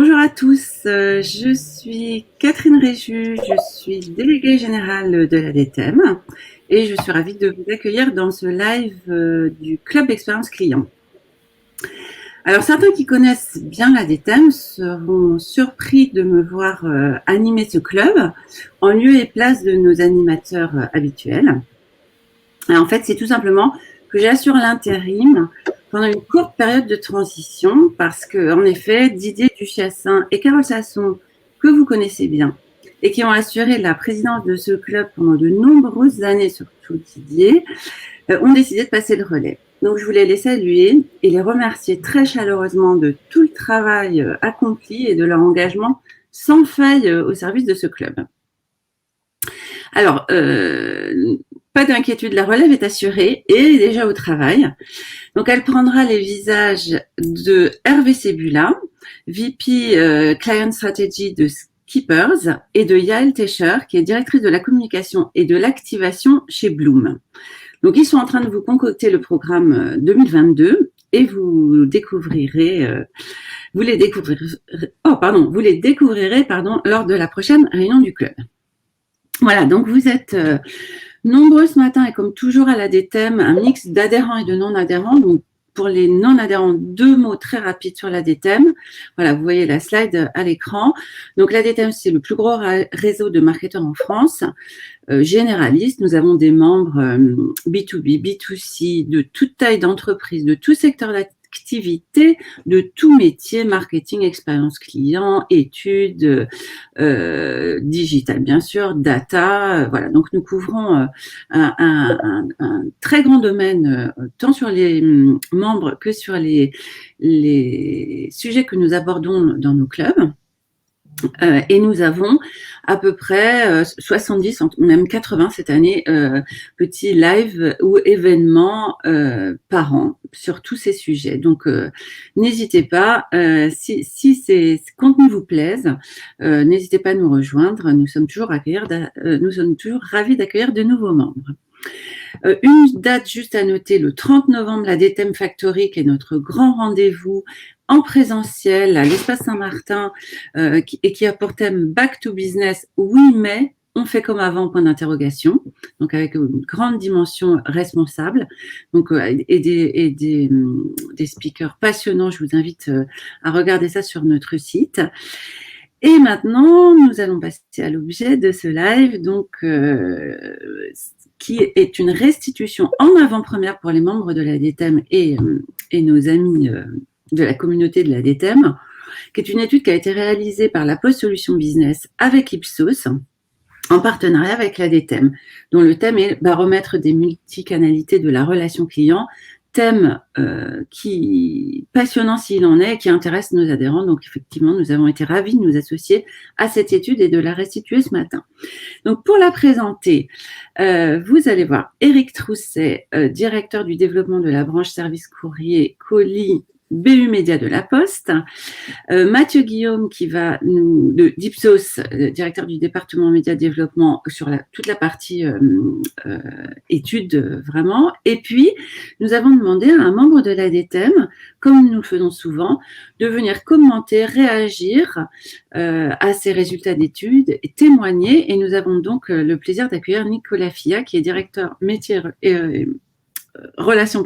Bonjour à tous, je suis Catherine Réju, je suis déléguée générale de la DTEM et je suis ravie de vous accueillir dans ce live du Club Expérience Client. Alors certains qui connaissent bien la DTEM seront surpris de me voir animer ce club en lieu et place de nos animateurs habituels. Et en fait, c'est tout simplement que j'assure l'intérim pendant une courte période de transition parce que, en effet, Didier Duchassin et Carole Sasson, que vous connaissez bien, et qui ont assuré la présidence de ce club pendant de nombreuses années, surtout Didier, ont décidé de passer le relais. Donc, je voulais les saluer et les remercier très chaleureusement de tout le travail accompli et de leur engagement sans faille au service de ce club. Alors, pas d'inquiétude, la relève est assurée et est déjà au travail. Donc, elle prendra les visages de Hervé Sebula, VP Client Strategy de Skippers, et de Yael Tescher, qui est directrice de la communication et de l'activation chez Bloom. Donc, ils sont en train de vous concocter le programme 2022 et vous découvrirez, vous les découvrirez lors de la prochaine réunion du club. Voilà, donc vous êtes nombreux ce matin et comme toujours à la DTEM, un mix d'adhérents et de non-adhérents. Donc pour les non-adhérents, 2 mots très rapides sur la DTEM. Voilà, vous voyez la slide à l'écran. Donc la DTEM, c'est le plus gros réseau de marketeurs en France, généraliste. Nous avons des membres B2B, B2C, de toute taille d'entreprise, de tout secteur d'activité, de tout métier, marketing, expérience client, études, digital bien sûr, data, voilà. Donc nous couvrons un très grand domaine, tant sur les membres que sur les sujets que nous abordons dans nos clubs. Et nous avons à peu près 70, même 80 cette année, petits lives ou événements par an sur tous ces sujets. Donc, n'hésitez pas, si ces contenus vous plaisent, n'hésitez pas à nous rejoindre. Nous sommes toujours ravis d'accueillir de nouveaux membres. Une date juste à noter, le 30 novembre, la DTEM Factory, qui est notre grand rendez-vous en présentiel à l'Espace Saint-Martin et qui a pour thème Back to Business, oui mais on fait comme avant, point d'interrogation, donc avec une grande dimension responsable, donc et des speakers passionnants. Je vous invite à regarder ça sur notre site. Et maintenant, nous allons passer à l'objet de ce live, donc qui est une restitution en avant-première pour les membres de la DTEM et nos amis de la communauté de la DTEM, qui est une étude qui a été réalisée par la Post Solution Business avec Ipsos, en partenariat avec la DTEM, dont le thème est baromètre des multicanalités de la relation client, thème qui passionnant s'il en est et qui intéresse nos adhérents. Donc effectivement, nous avons été ravis de nous associer à cette étude et de la restituer ce matin. Donc pour la présenter, vous allez voir Éric Trousset, directeur du développement de la branche service courrier colis BU Média de la Poste, Mathieu Guillaume qui va de d'Ipsos, directeur du département média développement sur toute la partie études vraiment. Et puis nous avons demandé à un membre de la DTEM, comme nous le faisons souvent, de venir commenter, réagir à ces résultats d'études et témoigner. Et nous avons donc le plaisir d'accueillir Nicolas Filla, qui est directeur métier relations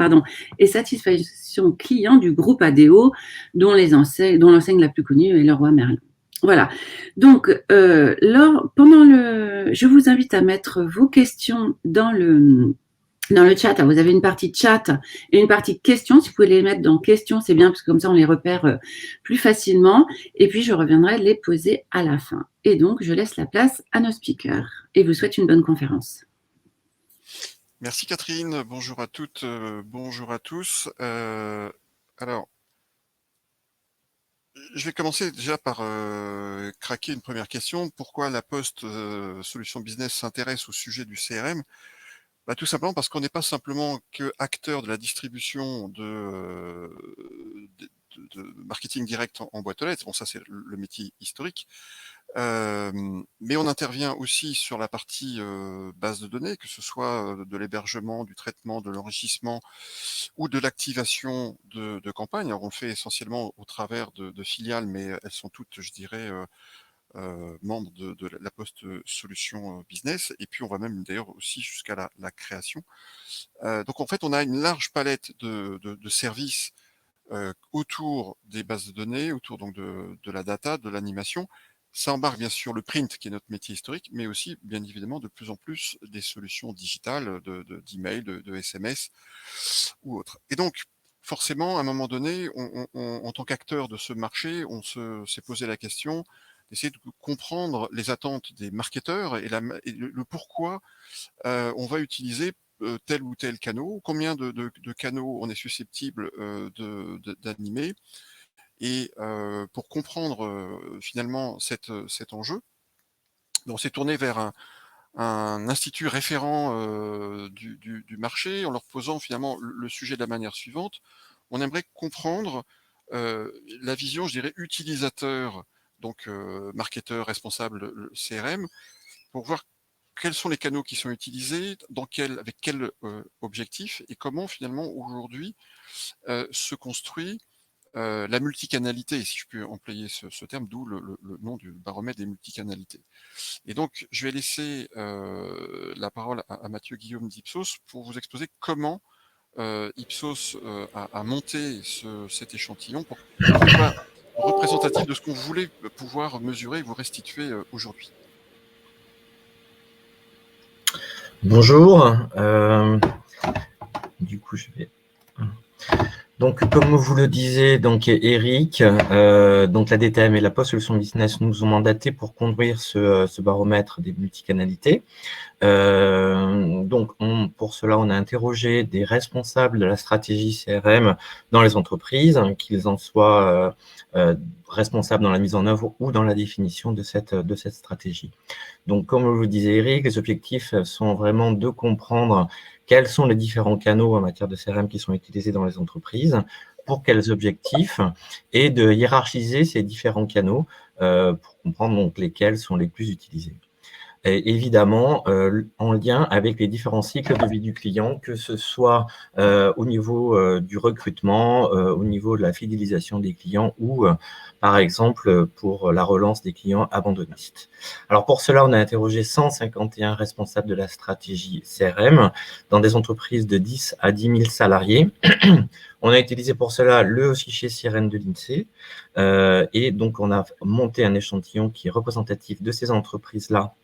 et satisfaction client du groupe ADO, dont l'enseigne la plus connue est Leroy Merlin. Voilà. Donc, je vous invite à mettre vos questions dans le chat. Alors, vous avez une partie chat et une partie questions. Si vous pouvez les mettre dans questions, c'est bien parce que comme ça, on les repère plus facilement. Et puis, je reviendrai les poser à la fin. Et donc, je laisse la place à nos speakers et vous souhaite une bonne conférence. Merci Catherine, bonjour à toutes, bonjour à tous. Alors, je vais commencer déjà par craquer une première question. Pourquoi la Poste Solution Business s'intéresse au sujet du CRM? Tout simplement parce qu'on n'est pas simplement que acteur de la distribution de marketing direct en boîte aux lettres. Bon, ça c'est le métier historique. Mais on intervient aussi sur la partie base de données, que ce soit de l'hébergement, du traitement, de l'enrichissement ou de l'activation de campagnes. Alors, on le fait essentiellement au travers de filiales, mais elles sont toutes, je dirais, membres de la Poste Solutions Business. Et puis, on va même d'ailleurs aussi jusqu'à la création. Donc, en fait, on a une large palette de services autour des bases de données, autour donc de la data, de l'animation. Ça embarque bien sûr le print, qui est notre métier historique, mais aussi, bien évidemment, de plus en plus des solutions digitales d'email, de SMS ou autres. Et donc, forcément, à un moment donné, en tant qu'acteur de ce marché, on s'est posé la question d'essayer de comprendre les attentes des marketeurs et le pourquoi on va utiliser tel ou tel canal, combien de canaux on est susceptible d'animer. Et pour comprendre finalement cet enjeu, on s'est tourné vers un institut référent du marché en leur posant finalement le sujet de la manière suivante. On aimerait comprendre la vision, je dirais, utilisateur, donc marketeur, responsable CRM, pour voir quels sont les canaux qui sont utilisés, avec quel objectif, et comment finalement aujourd'hui se construit la multicanalité, si je peux employer ce terme, d'où le nom du baromètre des multicanalités. Et donc, je vais laisser la parole à Mathieu Guillaume d'Ipsos pour vous exposer comment Ipsos a monté cet échantillon pour qu'il soit représentatif de ce qu'on voulait pouvoir mesurer et vous restituer aujourd'hui. Bonjour. Du coup, je vais. Donc, comme vous le disiez, donc Eric, donc la DTM et la Poste Solutions Business nous ont mandaté pour conduire ce baromètre des multicanalités. Donc, pour cela, on a interrogé des responsables de la stratégie CRM dans les entreprises, qu'ils en soient responsables dans la mise en œuvre ou dans la définition de cette stratégie. Donc, comme vous le disait Eric, les objectifs sont vraiment de comprendre quels sont les différents canaux en matière de CRM qui sont utilisés dans les entreprises, pour quels objectifs, et de hiérarchiser ces différents canaux pour comprendre donc lesquels sont les plus utilisés. Et évidemment, en lien avec les différents cycles de vie du client, que ce soit au niveau du recrutement, au niveau de la fidélisation des clients ou, par exemple, pour la relance des clients abandonnistes. Alors pour cela, on a interrogé 151 responsables de la stratégie CRM dans des entreprises de 10 à 10 000 salariés. On a utilisé pour cela le fichier CRM de l'INSEE et donc on a monté un échantillon qui est représentatif de ces entreprises-là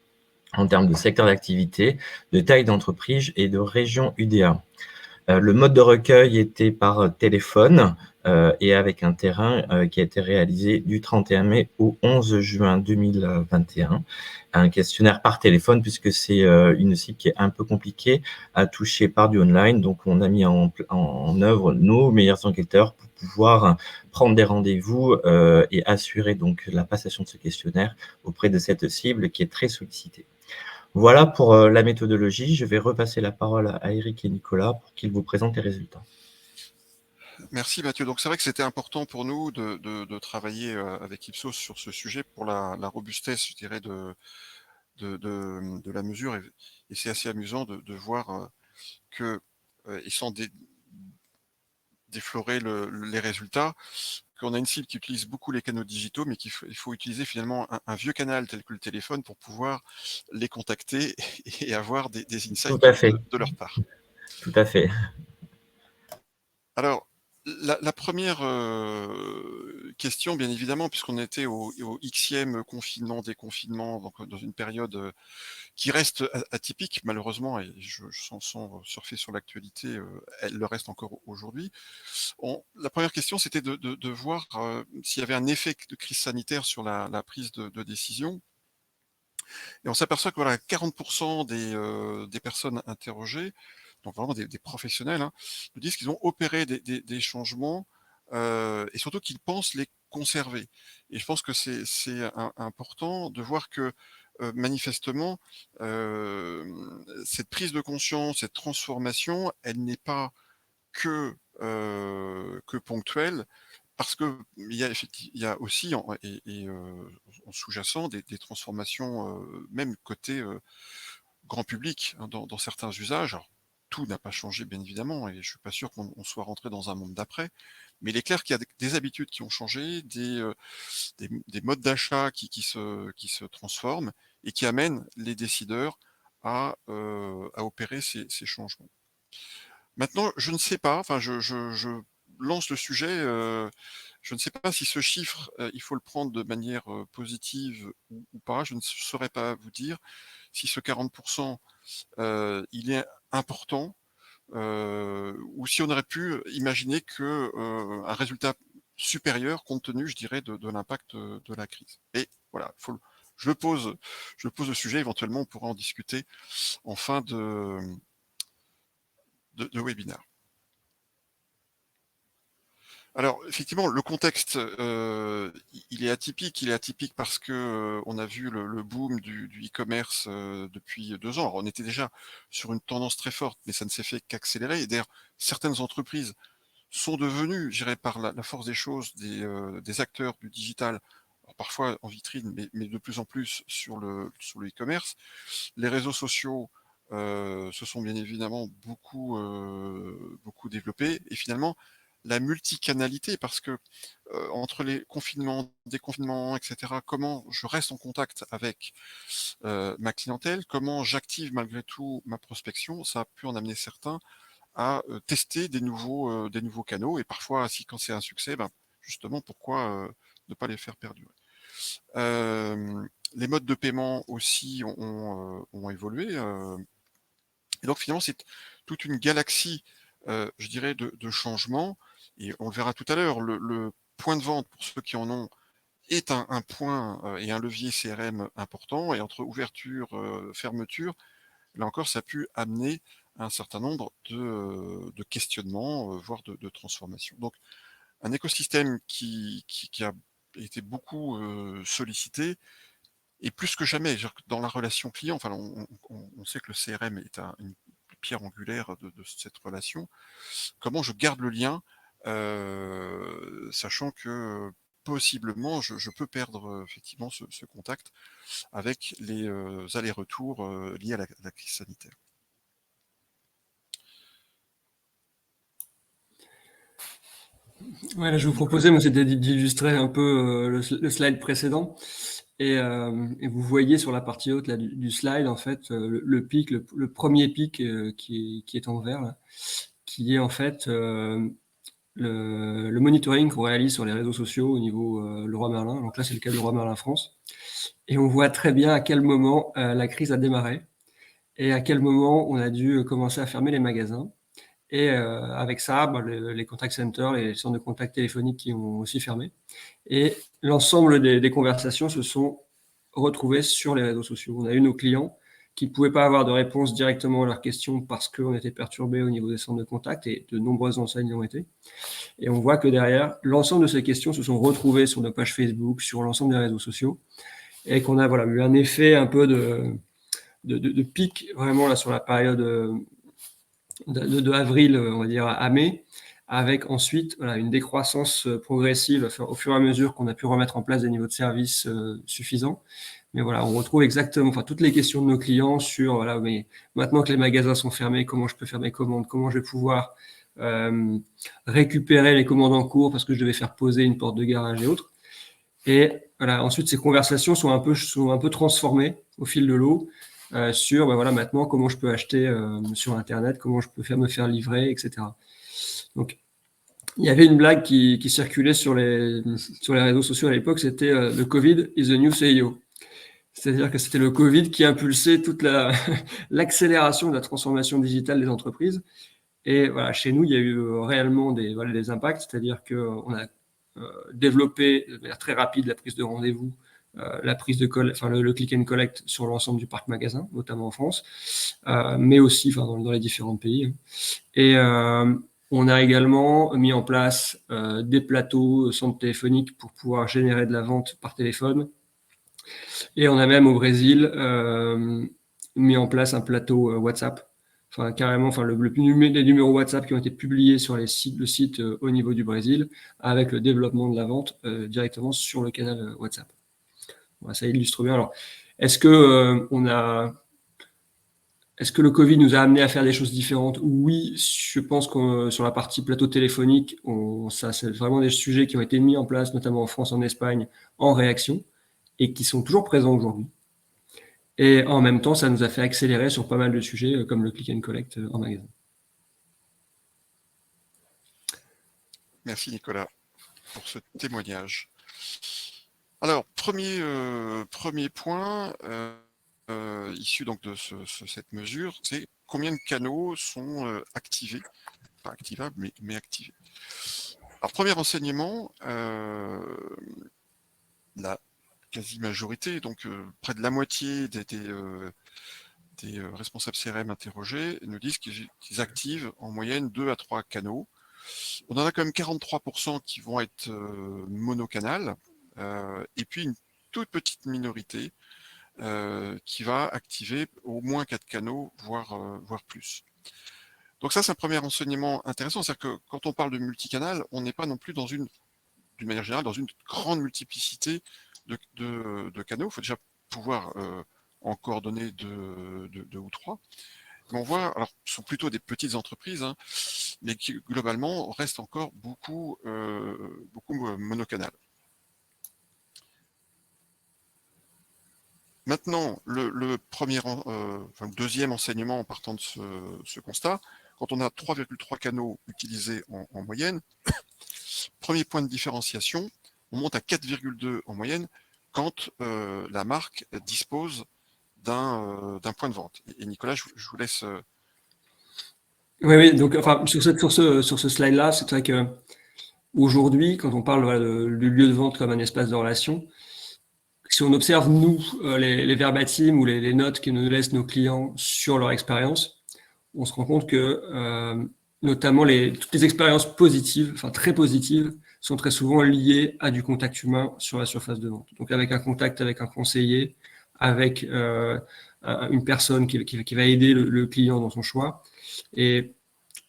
en termes de secteur d'activité, de taille d'entreprise et de région UDA. Le mode de recueil était par téléphone et avec un terrain qui a été réalisé du 31 mai au 11 juin 2021. Un questionnaire par téléphone puisque c'est une cible qui est un peu compliquée à toucher par du online. Donc, on a mis en œuvre nos meilleurs enquêteurs pour pouvoir prendre des rendez-vous et assurer donc la passation de ce questionnaire auprès de cette cible qui est très sollicitée. Voilà pour la méthodologie. Je vais repasser la parole à Eric et Nicolas pour qu'ils vous présentent les résultats. Merci Mathieu. Donc c'est vrai que c'était important pour nous de travailler avec Ipsos sur ce sujet pour la robustesse, je dirais, de la mesure. Et c'est assez amusant de voir que, et sans déflorer les résultats, qu'on a une cible qui utilise beaucoup les canaux digitaux, mais il faut utiliser finalement un vieux canal tel que le téléphone pour pouvoir les contacter et avoir des Tout insights à fait. de leur part. Tout à fait. Alors, la première question, bien évidemment, puisqu'on était au Xème confinement, déconfinement, donc dans une période qui reste atypique, malheureusement, et sans surfer sur l'actualité, elle le reste encore aujourd'hui. La première question, c'était de voir s'il y avait un effet de crise sanitaire sur la prise de décision. Et on s'aperçoit que voilà, 40% des personnes interrogées, donc vraiment des professionnels, hein, nous disent qu'ils ont opéré des changements et surtout qu'ils pensent les conserver. Et je pense que c'est important de voir que manifestement, cette prise de conscience, cette transformation, elle n'est pas que ponctuelle, parce que il y a aussi en sous-jacent des transformations, même côté grand public, hein, dans certains usages. Alors, tout n'a pas changé, bien évidemment, et je suis pas sûr qu'on soit rentré dans un monde d'après. Mais il est clair qu'il y a des habitudes qui ont changé, des modes d'achat qui se transforment et qui amènent les décideurs à opérer ces changements. Maintenant, je ne sais pas, enfin, je lance le sujet, je ne sais pas si ce chiffre, il faut le prendre de manière positive ou pas. Je ne saurais pas vous dire si ce 40%, il est important, ou si on aurait pu imaginer que un résultat supérieur compte tenu, je dirais, de l'impact de la crise. Et voilà, je pose le sujet, éventuellement on pourra en discuter en fin de webinaire. Alors, effectivement, le contexte, il est atypique. Il est atypique parce que on a vu le boom du e-commerce depuis 2 ans. Alors, on était déjà sur une tendance très forte, mais ça ne s'est fait qu'accélérer. Et d'ailleurs, certaines entreprises sont devenues, je dirais, par la force des choses, des acteurs du digital, alors parfois en vitrine, mais de plus en plus sur le e-commerce. Les réseaux sociaux se sont bien évidemment beaucoup développés. Et finalement, la multicanalité, parce que entre les confinements, déconfinements, etc., comment je reste en contact avec ma clientèle, comment j'active malgré tout ma prospection, ça a pu en amener certains à tester des nouveaux canaux. Et parfois, quand c'est un succès, ben, justement, pourquoi ne pas les faire perdurer. Les modes de paiement aussi ont évolué. Et donc finalement, c'est toute une galaxie, je dirais, de changements. Et on le verra tout à l'heure, le point de vente, pour ceux qui en ont, est un point et un levier CRM important. Et entre ouverture, fermeture, là encore, ça a pu amener un certain nombre de questionnements, voire de transformations. Donc, un écosystème qui a été beaucoup sollicité, et plus que jamais, dans la relation client, enfin, on sait que le CRM est une pierre angulaire de cette relation. Comment je garde le lien, sachant que possiblement je peux perdre effectivement ce contact avec les allers-retours liés à la crise sanitaire. Ouais, là, je vous proposais, moi, c'était d'illustrer un peu le slide précédent. Et vous voyez sur la partie haute là, du slide, en fait, le pic, le premier pic qui est en vert, là, qui est en fait le monitoring qu'on réalise sur les réseaux sociaux au niveau Leroy Merlin. Donc là, c'est le cas de Leroy Merlin France. Et on voit très bien à quel moment la crise a démarré et à quel moment on a dû commencer à fermer les magasins. Et avec ça, bah, les contact centers, les centres de contact téléphoniques qui ont aussi fermé. Et l'ensemble des conversations se sont retrouvées sur les réseaux sociaux. On a eu nos clients qui ne pouvaient pas avoir de réponse directement à leurs questions parce qu'on était perturbé au niveau des centres de contact, et de nombreuses enseignes l'ont été. Et on voit que derrière, l'ensemble de ces questions se sont retrouvées sur nos pages Facebook, sur l'ensemble des réseaux sociaux, et qu'on a eu un effet un peu de pic vraiment là sur la période de avril, on va dire, à mai, avec ensuite une décroissance progressive au fur et à mesure qu'on a pu remettre en place des niveaux de service suffisants. Mais voilà, on retrouve exactement toutes les questions de nos clients sur mais maintenant que les magasins sont fermés, comment je peux faire mes commandes, comment je vais pouvoir récupérer les commandes en cours parce que je devais faire poser une porte de garage et autres. Et voilà, ensuite ces conversations sont un peu transformées au fil de l'eau sur maintenant comment je peux acheter sur Internet, comment je peux me faire livrer, etc. Donc il y avait une blague qui circulait sur les réseaux sociaux à l'époque, c'était le Covid is the new CEO. C'est-à-dire que c'était le Covid qui impulsait toute l'accélération de la transformation digitale des entreprises. Et voilà, chez nous, il y a eu réellement des impacts, c'est-à-dire qu'on a développé de manière très rapide la prise de rendez-vous, la prise de le click and collect sur l'ensemble du parc magasin, notamment en France, mais aussi dans les différents pays. Et on a également mis en place des plateaux centres téléphoniques pour pouvoir générer de la vente par téléphone. Et on a même au Brésil mis en place un plateau WhatsApp enfin carrément, enfin les numéros WhatsApp qui ont été publiés sur le site au niveau du Brésil, avec le développement de la vente directement sur le canal WhatsApp. Voilà, ça illustre bien. Alors, est-ce que le Covid nous a amené à faire des choses différentes? Oui, je pense que sur la partie plateau téléphonique, ça c'est vraiment des sujets qui ont été mis en place, notamment en France, en Espagne, en réaction, et qui sont toujours présents aujourd'hui. Et en même temps, ça nous a fait accélérer sur pas mal de sujets, comme le click and collect en magasin. Merci Nicolas pour ce témoignage. Alors, premier point issu donc de cette mesure, c'est combien de canaux sont activés, pas activables, mais activés. Alors, premier renseignement, la quasi-majorité, donc près de la moitié des responsables CRM interrogés nous disent qu'ils activent en moyenne 2 à 3 canaux. On en a quand même 43% qui vont être monocanal, et puis une toute petite minorité qui va activer au moins 4 canaux, voire plus. Donc ça, c'est un premier renseignement intéressant, c'est-à-dire que quand on parle de multicanal, on n'est pas non plus d'une manière générale, dans une grande multiplicité de canaux. Il faut déjà pouvoir en coordonner deux ou trois. Mais on voit, alors ce sont plutôt des petites entreprises, hein, mais qui globalement restent encore beaucoup monocanal. Maintenant, le deuxième enseignement en partant de ce constat, quand on a 3,3 canaux utilisés en moyenne, premier point de différenciation, on monte à 4,2 en moyenne quand la marque dispose d'un point de vente. Et Nicolas, je vous laisse... Oui, donc enfin, sur ce slide-là, c'est vrai que aujourd'hui, quand on parle du lieu de vente comme un espace de relation, si on observe, nous, les verbatims ou les notes que nous laissent nos clients sur leur expérience, on se rend compte que notamment toutes les expériences positives, enfin très positives, sont très souvent liées à du contact humain sur la surface de vente. Donc avec un contact avec un conseiller, avec une personne qui va aider le client dans son choix. Et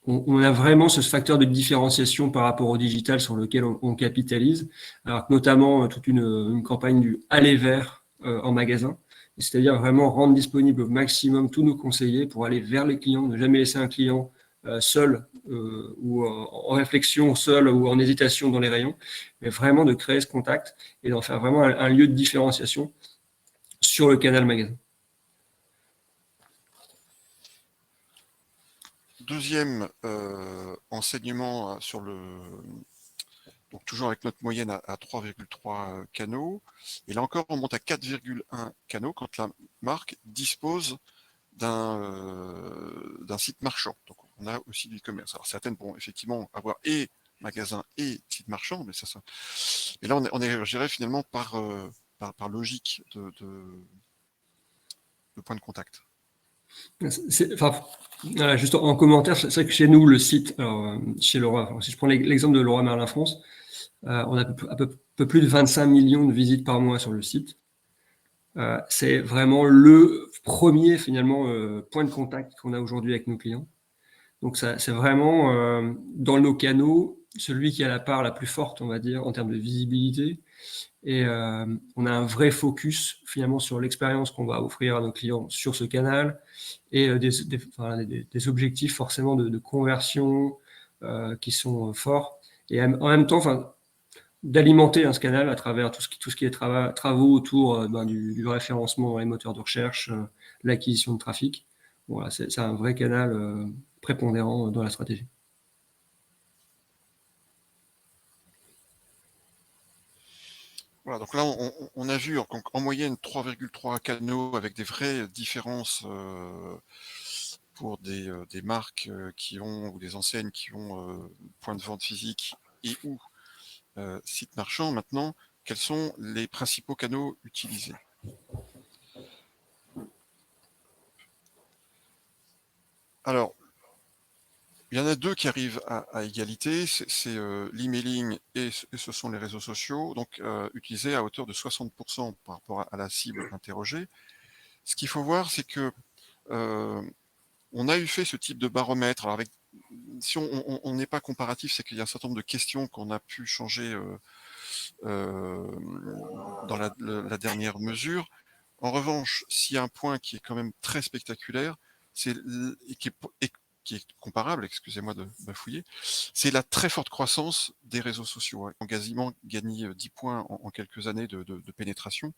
on a vraiment ce facteur de différenciation par rapport au digital sur lequel on capitalise, alors notamment toute une campagne du aller vers en magasin, c'est-à-dire vraiment rendre disponible au maximum tous nos conseillers pour aller vers les clients, ne jamais laisser un client seul ou en réflexion seul ou en hésitation dans les rayons, mais vraiment de créer ce contact et d'en faire vraiment un lieu de différenciation sur le canal magasin. Deuxième enseignement sur donc toujours avec notre moyenne à 3,3 canaux. Et là encore, on monte à 4,1 canaux quand la marque dispose d'un site marchand. Donc on a aussi du e-commerce. Alors certaines vont effectivement avoir et magasin et site marchand, mais et là on est je dirais finalement par logique de point de contact. Voilà, juste en commentaire, c'est vrai que chez nous, le site, alors, chez Leroy, si je prends l'exemple de Leroy Merlin France, on a un peu plus de 25 millions de visites par mois sur le site. C'est vraiment le premier finalement point de contact qu'on a aujourd'hui avec nos clients. Donc c'est vraiment dans nos canaux celui qui a la part la plus forte, on va dire, en termes de visibilité. Et on a un vrai focus finalement sur l'expérience qu'on va offrir à nos clients sur ce canal et des objectifs forcément de conversion qui sont forts. Et en même temps, d'alimenter ce canal à travers tout ce qui est travaux autour du référencement dans les moteurs de recherche, l'acquisition de trafic. Voilà, c'est un vrai canal prépondérant dans la stratégie. Voilà, donc là, on a vu en moyenne 3,3 canaux avec des vraies différences pour des marques ou des enseignes qui ont point de vente physique et ou site marchand. Maintenant, quels sont les principaux canaux utilisés? Alors, il y en a deux qui arrivent à égalité, c'est l'emailing et ce sont les réseaux sociaux, donc utilisés à hauteur de 60% par rapport à la cible interrogée. Ce qu'il faut voir, c'est que On a eu fait ce type de baromètre. Alors si on n'est pas comparatif, c'est qu'il y a un certain nombre de questions qu'on a pu changer dans la dernière mesure. En revanche, s'il y a un point qui est quand même très spectaculaire, et qui est comparable, excusez-moi de bafouiller, c'est la très forte croissance des réseaux sociaux. Ils ont quasiment gagné 10 points en quelques années de pénétration.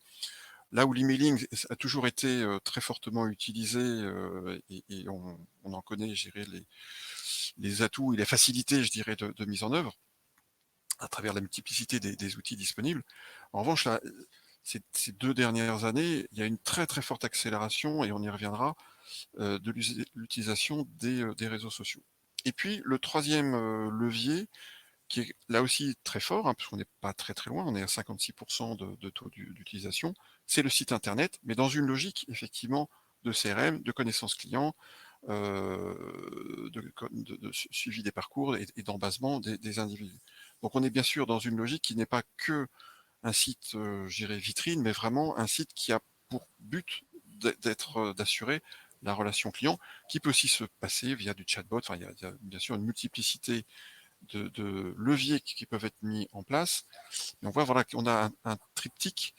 Là où l'emailing a toujours été très fortement utilisé, et on en connaît, je dirais, les atouts et les facilités, je dirais, de mise en œuvre, à travers la multiplicité des outils disponibles. En revanche, là, ces 2 dernières années, il y a une très très forte accélération, et on y reviendra, de l'utilisation des réseaux sociaux. Et puis, le troisième levier, qui est là aussi très fort, parce qu'on n'est pas très très loin, on est à 56% de taux d'utilisation, c'est le site internet, mais dans une logique effectivement de CRM, de connaissance client, de suivi des parcours et d'embasement des individus. Donc on est bien sûr dans une logique qui n'est pas que un site, je dirais, vitrine, mais vraiment un site qui a pour but d'assurer la relation client, qui peut aussi se passer via du chatbot. Enfin, il y a bien sûr une multiplicité de leviers qui peuvent être mis en place. Et on voit voilà, qu'on a un triptyque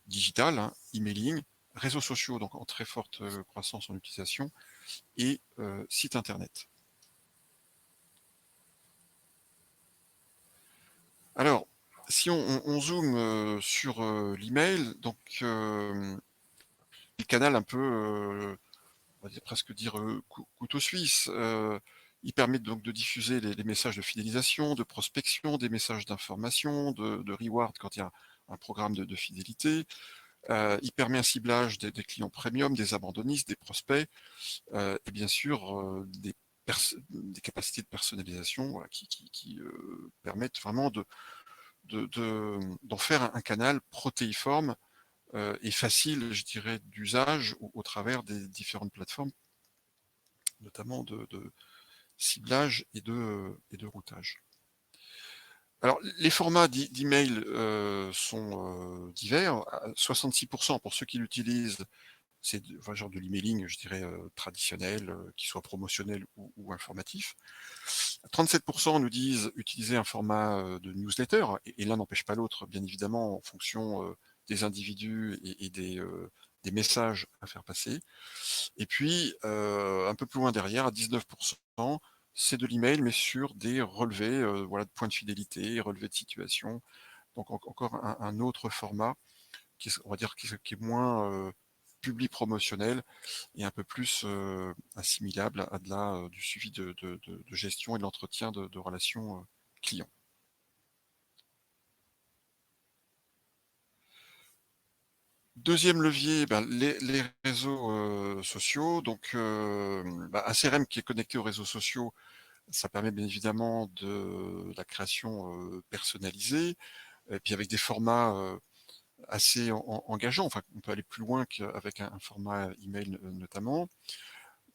digital, emailing, réseaux sociaux, donc en très forte croissance en utilisation, et site internet. Alors, si on zoome sur l'email, donc le canal un peu, on va presque dire couteau suisse, il permet donc de diffuser les messages de fidélisation, de prospection, des messages d'information, de reward quand il y a un programme de fidélité. Il permet un ciblage des clients premium, des abandonnistes, des prospects, et bien sûr des capacités de personnalisation, voilà, qui permettent vraiment d'en faire un canal protéiforme et facile, je dirais, d'usage au travers des différentes plateformes, notamment de ciblage et de routage. Alors, les formats d'email sont divers. 66% pour ceux qui l'utilisent, c'est genre de l'emailing, je dirais, traditionnel, qui soit promotionnel ou informatif. 37% nous disent utiliser un format de newsletter, et l'un n'empêche pas l'autre, bien évidemment, en fonction des individus et des messages à faire passer. Et puis, un peu plus loin derrière, à 19%, c'est de l'email, mais sur des relevés voilà, de points de fidélité, relevés de situation. Donc encore un autre format, on va dire, qui est moins public promotionnel et un peu plus assimilable à du suivi de gestion et de l'entretien de relations clients. Deuxième levier, les réseaux sociaux. Donc, un CRM qui est connecté aux réseaux sociaux, ça permet bien évidemment de la création personnalisée, et puis avec des formats assez engageants. Enfin, on peut aller plus loin qu'avec un format email notamment.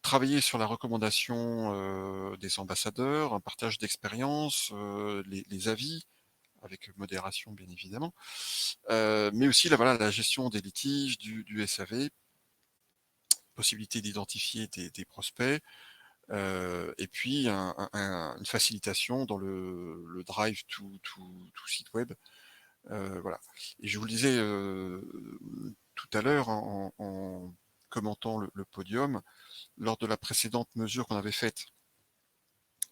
Travailler sur la recommandation des ambassadeurs, un partage d'expériences, les avis, avec modération bien évidemment, mais aussi la gestion des litiges, du SAV, possibilité d'identifier des prospects, et puis une facilitation dans le drive to site web. Voilà. Et je vous le disais tout à l'heure en commentant le podium, lors de la précédente mesure qu'on avait faite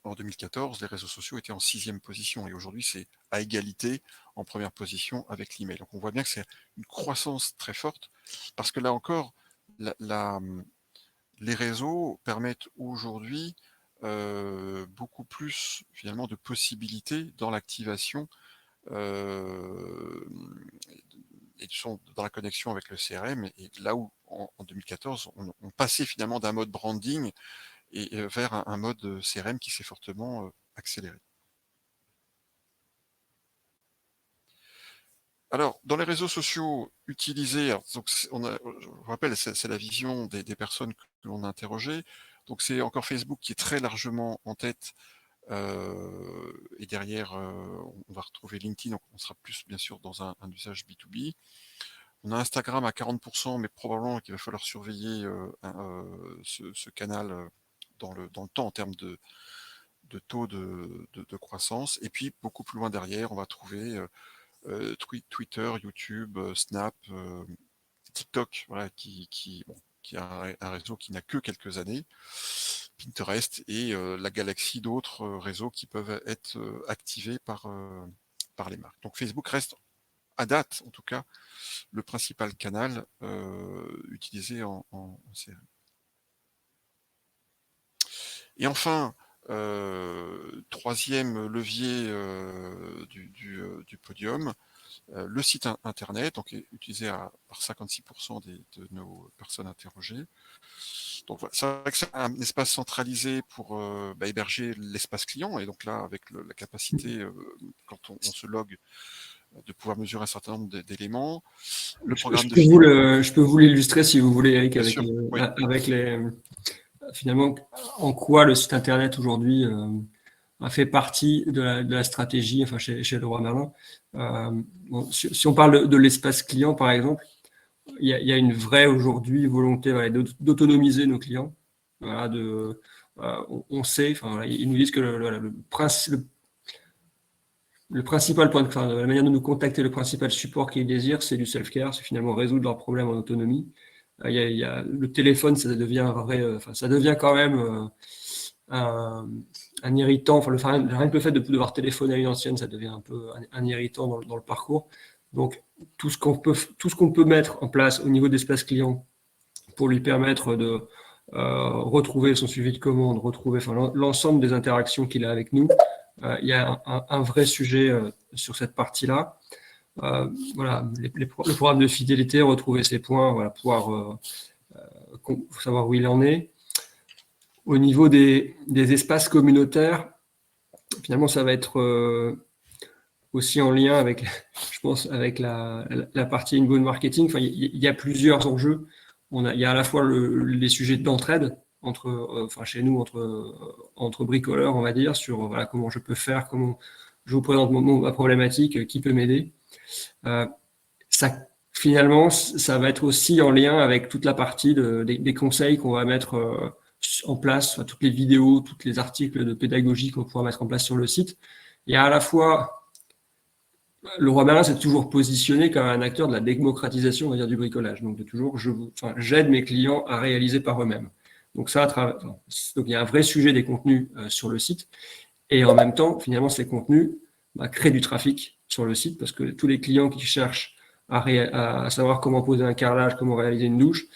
en 2014, les réseaux sociaux étaient en 6e position, et aujourd'hui c'est à égalité en première position avec l'email. Donc on voit bien que c'est une croissance très forte, parce que là encore, les réseaux permettent aujourd'hui beaucoup plus finalement de possibilités dans l'activation et sont dans la connexion avec le CRM, et là où en 2014 on passait finalement d'un mode branding et vers un mode CRM qui s'est fortement accéléré. Alors, dans les réseaux sociaux utilisés, donc je vous rappelle, c'est la vision des personnes que l'on a interrogées. Donc c'est encore Facebook qui est très largement en tête, et derrière on va retrouver LinkedIn, donc on sera plus bien sûr dans un usage B2B. On a Instagram à 40%, mais probablement qu'il va falloir surveiller ce canal dans le temps en termes de taux de croissance. Et puis, beaucoup plus loin derrière, on va trouver Twitter, YouTube, Snap, TikTok, voilà, qui a un réseau qui n'a que quelques années, Pinterest et la galaxie d'autres réseaux qui peuvent être activés par les marques. Donc Facebook reste, à date en tout cas, le principal canal utilisé en CRM. Et enfin, troisième levier du podium, le site internet, donc est utilisé par 56% de nos personnes interrogées. Donc voilà, c'est vrai que c'est un espace centralisé pour héberger l'espace client, et donc là, avec la capacité, quand on se log, de pouvoir mesurer un certain nombre d'éléments. Le programme je peux vous l'illustrer si vous voulez, Eric, avec finalement, en quoi le site internet aujourd'hui a fait partie de la stratégie, enfin chez Leroy Merlin. Bon, si on parle de l'espace client, par exemple, il y a une vraie aujourd'hui volonté d'autonomiser nos clients. Voilà, on sait, enfin, voilà, ils nous disent que le principal point la manière de nous contacter, le principal support qu'ils désirent, c'est du self-care, c'est finalement résoudre leurs problèmes en autonomie. Le téléphone, ça devient ça devient quand même un irritant. Rien que le fait de devoir téléphoner à une ancienne, ça devient un peu un irritant dans le parcours. Donc, tout ce qu'on peut mettre en place au niveau d'espace client pour lui permettre de retrouver son suivi de commande, retrouver l'ensemble des interactions qu'il a avec nous, il y a un vrai sujet sur cette partie-là. Voilà, le programme de fidélité, retrouver ses points, voilà, pouvoir savoir où il en est. Au niveau des espaces communautaires, finalement, ça va être aussi en lien avec, je pense, avec la partie inbound marketing. Enfin, il y a plusieurs enjeux. Il y a à la fois les sujets d'entraide chez nous, entre bricoleurs, on va dire, sur voilà, comment je peux faire, comment je vous présente ma problématique, qui peut m'aider. Finalement, ça va être aussi en lien avec toute la partie des conseils qu'on va mettre en place, toutes les vidéos, tous les articles de pédagogie qu'on pourra mettre en place sur le site. Il y a à la fois, Leroy Merlin s'est toujours positionné comme un acteur de la démocratisation, on va dire, du bricolage. Donc, j'aide mes clients à réaliser par eux-mêmes. Donc, donc il y a un vrai sujet des contenus sur le site. Et en même temps, finalement, ces contenus créent du trafic sur le site, parce que tous les clients qui cherchent à savoir comment poser un carrelage, comment réaliser une douche,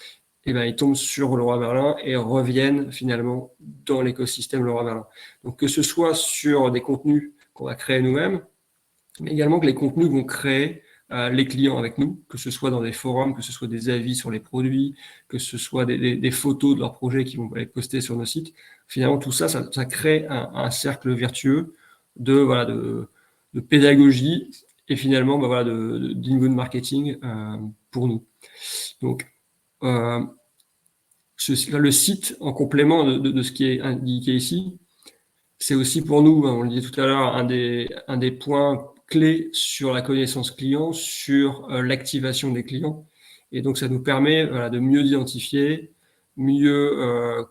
ils tombent sur Leroy Merlin et reviennent finalement dans l'écosystème Leroy Merlin. Donc, que ce soit sur des contenus qu'on va créer nous-mêmes, mais également que les contenus vont créer les clients avec nous, que ce soit dans des forums, que ce soit des avis sur les produits, que ce soit des photos de leurs projets qui vont être postés sur nos sites. Finalement, tout ça crée un cercle vertueux de pédagogie et finalement d'inbound marketing pour nous. Donc, le site, en complément de ce qui est indiqué ici, c'est aussi pour nous, on le disait tout à l'heure, un des points clés sur la connaissance client, sur l'activation des clients. Et donc, ça nous permet de mieux identifier, mieux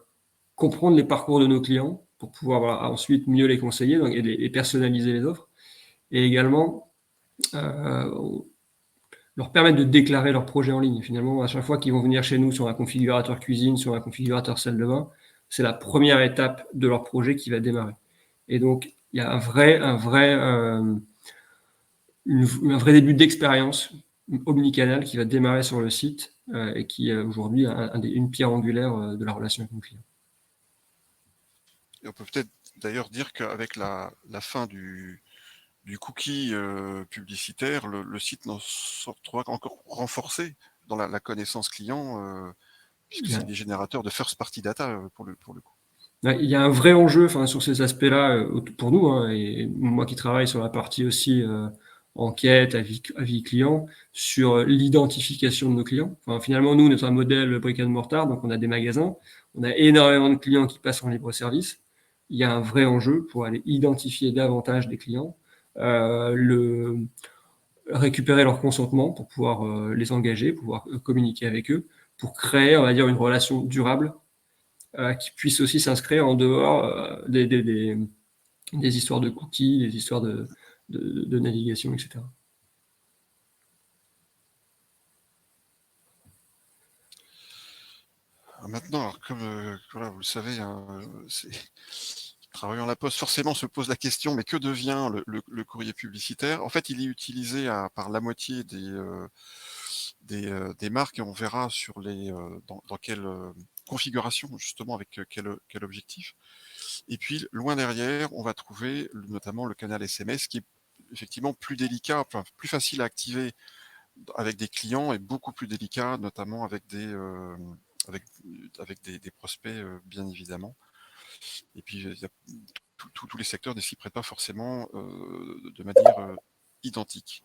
comprendre les parcours de nos clients pour pouvoir ensuite mieux les conseiller et personnaliser les offres. Et également, leur permettre de déclarer leur projet en ligne. Finalement, à chaque fois qu'ils vont venir chez nous sur un configurateur cuisine, sur un configurateur salle de bain, c'est la première étape de leur projet qui va démarrer. Et donc, il y a un vrai début d'expérience omnicanal qui va démarrer sur le site et qui est aujourd'hui une pierre angulaire de la relation avec nos clients. Et on peut peut-être d'ailleurs dire qu'avec la fin du cookie publicitaire, le site n'en sortira encore renforcé dans la connaissance client, puisque c'est des générateurs de first party data pour le coup. Il y a un vrai enjeu sur ces aspects-là pour nous, et moi qui travaille sur la partie aussi enquête, avis client, sur l'identification de nos clients. Finalement, nous, on est un modèle brick and mortar, donc on a des magasins, on a énormément de clients qui passent en libre service. Il y a un vrai enjeu pour aller identifier davantage des clients. récupérer leur consentement pour pouvoir les engager, pouvoir communiquer avec eux, pour créer, on va dire, une relation durable qui puisse aussi s'inscrire en dehors des histoires de cookies, des histoires de navigation, etc. Maintenant, alors, comme voilà, vous le savez, hein, travaillant à la Poste, forcément se pose la question, mais que devient le courrier publicitaire? En fait, il est utilisé par la moitié des marques, et on verra sur dans quelle configuration, justement, avec quel objectif. Et puis, loin derrière, on va trouver notamment le canal SMS, qui est effectivement plus délicat, enfin, plus facile à activer avec des clients et beaucoup plus délicat, notamment avec des prospects, bien évidemment. Et puis, tous les secteurs ne s'y prêtent pas forcément de manière identique.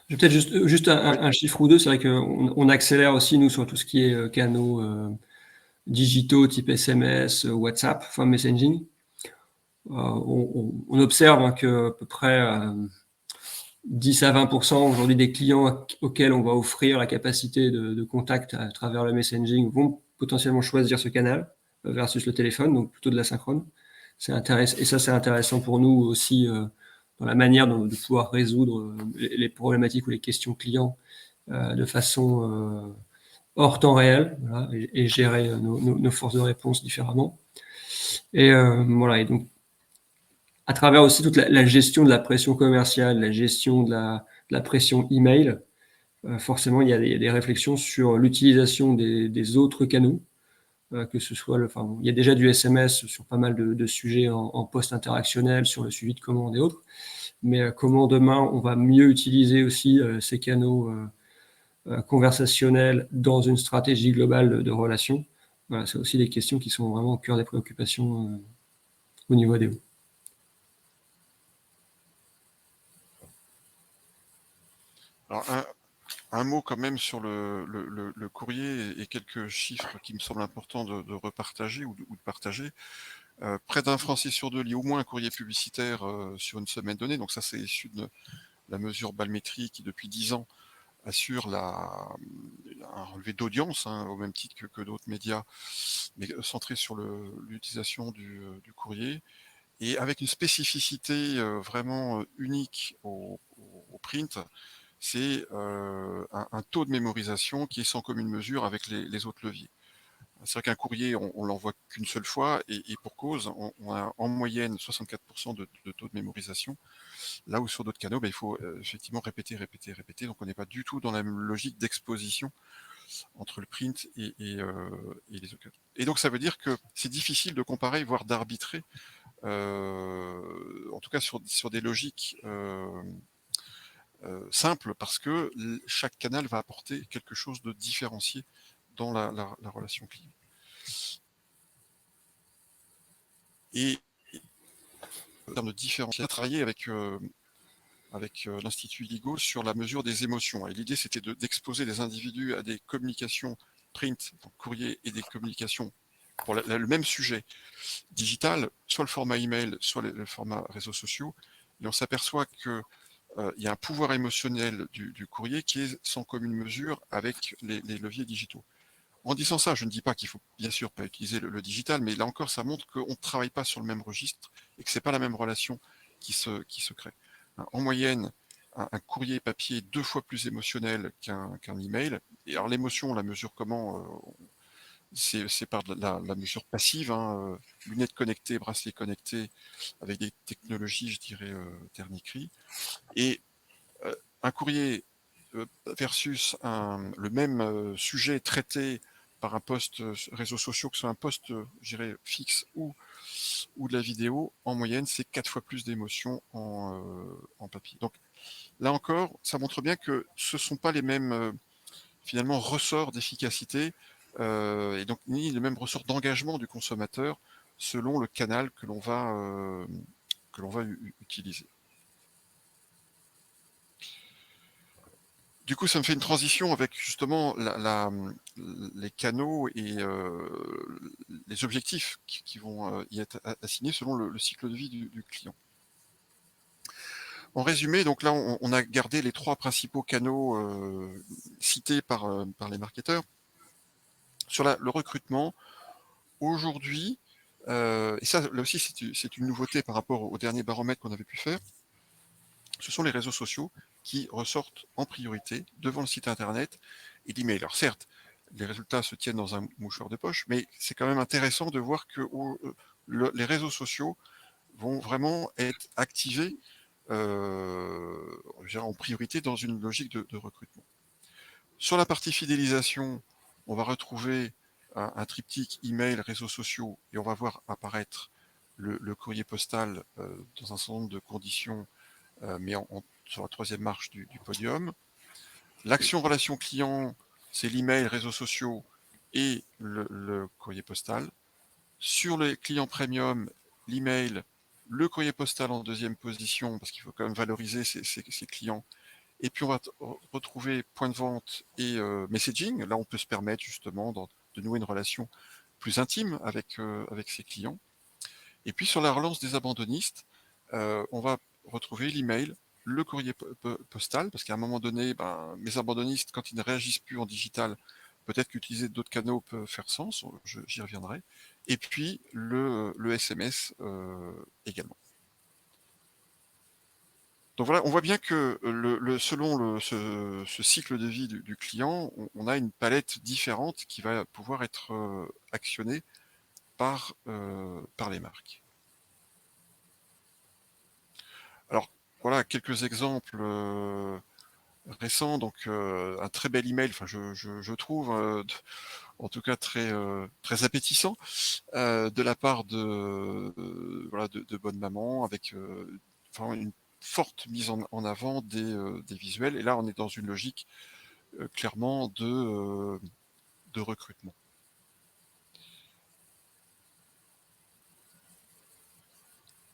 Je vais peut-être juste un chiffre ou deux. C'est vrai qu'on accélère aussi, nous, sur tout ce qui est canaux digitaux type SMS, WhatsApp, enfin messaging. On observe hein, que à peu près 10 à 20% aujourd'hui des clients auxquels on va offrir la capacité de contact à travers le messaging vont potentiellement choisir ce canal versus le téléphone, donc plutôt de l'asynchrone. Et ça, c'est intéressant pour nous aussi dans la manière de pouvoir résoudre les problématiques ou les questions clients de façon hors temps réel, voilà, et gérer nos forces de réponse différemment. Et voilà, et donc à travers aussi toute la gestion de la pression commerciale, la gestion de la pression email, forcément, il y a des réflexions sur l'utilisation des autres canaux, que ce soit, il y a déjà du SMS sur pas mal de sujets en post-interactionnel, sur le suivi de commandes et autres, mais comment demain on va mieux utiliser aussi ces canaux conversationnels dans une stratégie globale de relations. Voilà, c'est aussi des questions qui sont vraiment au cœur des préoccupations au niveau ADO. Alors, un mot quand même sur le courrier et quelques chiffres qui me semblent importants de repartager ou de partager. Près d'un Français sur deux lit au moins un courrier publicitaire sur une semaine donnée. Donc ça, c'est issu de la mesure Balmétrie qui, depuis 10 ans, assure un relevé d'audience, hein, au même titre que d'autres médias, mais centré sur l'utilisation du courrier, et avec une spécificité vraiment unique au print. C'est un taux de mémorisation qui est sans commune mesure avec les autres leviers. C'est vrai qu'un courrier, on l'envoie qu'une seule fois, et pour cause, on a en moyenne 64% de taux de mémorisation, là où sur d'autres canaux, il faut effectivement répéter, donc on n'est pas du tout dans la même logique d'exposition entre le print et les autres canaux. Et donc ça veut dire que c'est difficile de comparer, voire d'arbitrer, en tout cas sur des logiques simple, parce que chaque canal va apporter quelque chose de différencié dans la relation client. Et en termes de différenciation, on a travaillé avec l'Institut Ligo sur la mesure des émotions. Et l'idée, c'était d'exposer des individus à des communications print, donc courrier, et des communications pour le même sujet digital, soit le format email, soit le format réseaux sociaux. Et on s'aperçoit que il y a un pouvoir émotionnel du courrier qui est sans commune mesure avec les leviers digitaux. En disant ça, je ne dis pas qu'il faut bien sûr pas utiliser le digital, mais là encore, ça montre qu'on ne travaille pas sur le même registre et que ce n'est pas la même relation qui se crée. En moyenne, un courrier papier est 2 fois plus émotionnel qu'un email. Et alors l'émotion, on la mesure comment? C'est par la mesure passive, hein, lunettes connectées, bracelets connectés, avec des technologies, je dirais, Terniquerie. Et un courrier versus le même sujet traité par un post réseaux sociaux, que ce soit un post, je dirais, fixe ou de la vidéo, en moyenne, c'est 4 fois plus d'émotions en papier. Donc là encore, ça montre bien que ce ne sont pas les mêmes finalement ressorts d'efficacité et donc ni le même ressort d'engagement du consommateur selon le canal que l'on va utiliser. Du coup, ça me fait une transition avec justement les canaux et les objectifs qui vont y être assignés selon le cycle de vie du client. En résumé, donc là, on a gardé les 3 principaux canaux cités par les marketeurs. Sur le recrutement, aujourd'hui, et ça, là aussi, c'est une nouveauté par rapport au dernier baromètre qu'on avait pu faire, ce sont les réseaux sociaux qui ressortent en priorité devant le site internet et l'email. Alors certes, les résultats se tiennent dans un mouchoir de poche, mais c'est quand même intéressant de voir que les réseaux sociaux vont vraiment être activés en priorité dans une logique de recrutement. Sur la partie fidélisation, on va retrouver un triptyque email, réseaux sociaux, et on va voir apparaître le courrier postal dans un certain nombre de conditions, mais sur la 3e marche du podium. L'action relation client, c'est l'email, réseaux sociaux et le courrier postal. Sur les clients premium, l'email, le courrier postal en 2e position, parce qu'il faut quand même valoriser ces clients. Et puis on va retrouver point de vente et messaging. Là, on peut se permettre justement de nouer une relation plus intime avec ses clients. Et puis sur la relance des abandonnistes, on va retrouver l'email, le courrier postal, parce qu'à un moment donné, mes abandonnistes, quand ils ne réagissent plus en digital, peut-être qu'utiliser d'autres canaux peut faire sens, j'y reviendrai. Et puis le SMS également. Donc voilà, on voit bien que selon ce cycle de vie du client, on a une palette différente qui va pouvoir être actionnée par les marques. Alors voilà, quelques exemples récents. Donc un très bel email, enfin je trouve, en tout cas très appétissant, de la part de Bonne Maman, avec une forte mise en avant des visuels. Et là, on est dans une logique clairement de recrutement.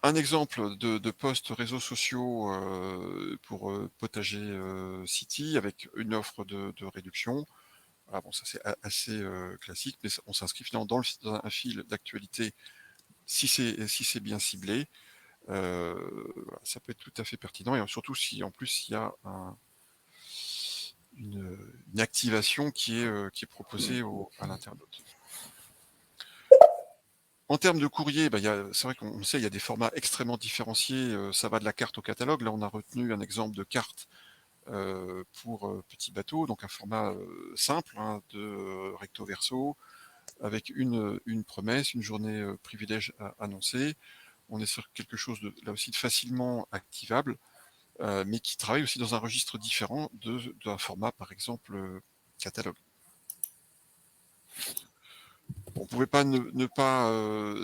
Un exemple de post réseaux sociaux pour Potager City avec une offre de réduction. Voilà, bon, ça c'est assez classique, mais on s'inscrit finalement dans un fil d'actualité si c'est bien ciblé. Ça peut être tout à fait pertinent, et surtout si en plus il y a une activation qui est proposée à l'internaute. En termes de courrier, c'est vrai qu'on sait, il y a des formats extrêmement différenciés. Ça va de la carte au catalogue. Là, on a retenu un exemple de carte pour petit bateau, donc un format simple, de recto verso, avec une promesse, une journée privilège annoncée. On est sur quelque chose là aussi de facilement activable, mais qui travaille aussi dans un registre différent d'un format, par exemple, catalogue. On ne pouvait pas ne pas